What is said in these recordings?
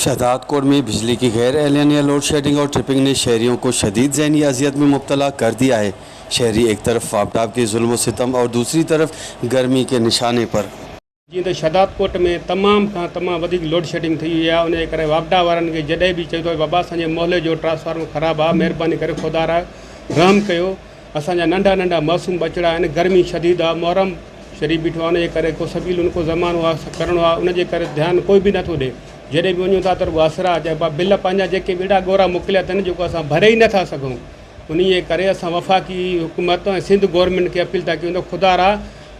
शहदादकोट में बिजली की गैर एलानिया लोड शेडिंग और ट्रिपिंग ने शहरियों को शदीद ज़हनी अजियत में मुब्तला कर दिया है। शहरी एक तरफ वापडाव के जुल्म सितम और दूसरी तरफ गर्मी के निशाने पर। जी तो शहदादकोट में तमाम खां तमाम वधीक लोड शेडिंग थी हुई आहे। उनजे करे वापडा वारनि खे जॾहिं बि चयो बाबा असांजे मोहल्ले जो ट्रांसफार्मर ख़राबु आहे, महिरबानी करे खुदारा रहम कयो। असांजा नंढा नंढा मासूम बचड़ा आहिनि, गर्मी शदीद आहे, मुहर्रम शरीफ़ बीठो आहे, उनजे करे को सबील उनको ज़मानो आहे करिणो आहे, उनजे करे ध्यानु कोई बि नथो ॾिए। जॾहिं बि वञूं था त असरा चइबा बिल पंहिंजा जेके बेड़ा गोरा मोकिलिया अथनि जेको असां भरे ई नथा सघूं। उन्हीअ करे असां वफ़ाक़ी हुकूमत ऐं सिंध गवर्नमेंट खे अपील था कयूं त खुदारा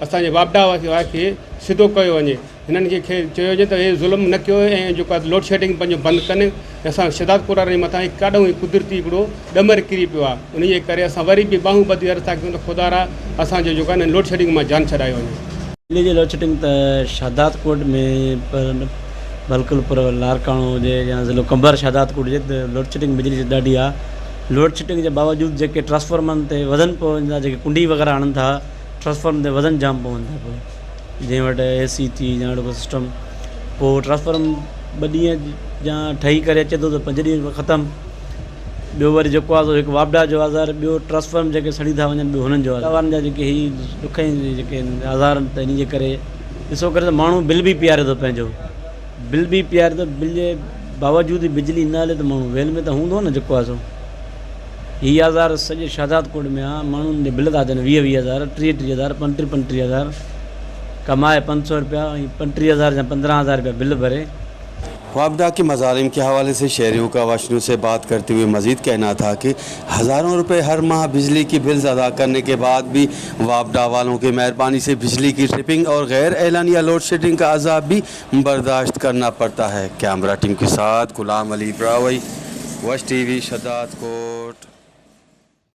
असांजे वापडा खे सिधो कयो वञे। हिननि खे चयो वञे त हे ज़ुल्म न कयो ऐं जेको आहे लोड शेडिंग पंहिंजो बंदि कनि। असां शहदादकोट वारनि जे मथां काॾो ई कुदरती हिकिड़ो ॾमर किरी पियो आहे। उन्हीअ करे असां वरी बि बाहूं ॿधी अर्ज़ु था कयूं त खुदारा असांजो जेको आहे लोड शेडिंग मां जान छॾायो वञे। बिजली जी लोड शेडिंग त शहदादकोट में पर बल्कुलपुर लारकाणो हुजे या ज़िलो कंबर शहदादकोट हुजे त लोड शेडिंग बिजली जी ॾाढी आहे। लोड शेडिंग जे बावजूदि जेके ट्रांसफॉर्मरनि ते वज़न पवनि था, जेके कुंडी वग़ैरह आणनि था, ट्रांसफॉर्मर ते वज़न जाम पवनि था पोइ जंहिं वटि AC थी या अहिड़ो सिस्टम, पोइ ट्रांसफॉर्मर 2 ॾींहं या ठही करे अचे थो त 5 ॾींहं में ख़तमु। ॿियो वरी जेको आहे हिकु वापडा जो आज़ार, ॿियो ट्रांसफॉर्मर जेके सड़ी था वञनि, ॿियो हुननि जो वारनि जा जेके ही ॾुखई जेके आज़ार आहिनि, त इन जे करे ॾिसो करे त माण्हू बिल बि पीआरे थो, पंहिंजो बिल बि पीआरे थो। बिल जे बावजूदि बिजली न हले त माण्हू वेल में त हूंदो न जेको आहे सो। हीअ आज़ार सॼे शहदादकोट में आहे। माण्हुनि जे बिल था अचनि 20-20 हज़ार, 30-30 हज़ार, 35-35 हज़ार, कमाए 500 रुपया, 35 हज़ार या 15 हज़ार रुपया बिल भरे। वापडा के मज़ालिम के हवाले से शहरियों का वाशनू से बात करते हुए मज़ीद कहना था कि हज़ारों रुपए हर माह बिजली की बिल्स अदा करने के बाद भी वापडा वालों के मेहरबानी से बिजली की ट्रिपिंग और गैर एलानिया लोड शेडिंग का अज़ाब भी बर्दाश्त करना पड़ता है। कैमरा टीम के साथ गुलाम अली ब्रावई, वश TV शहदादकोट।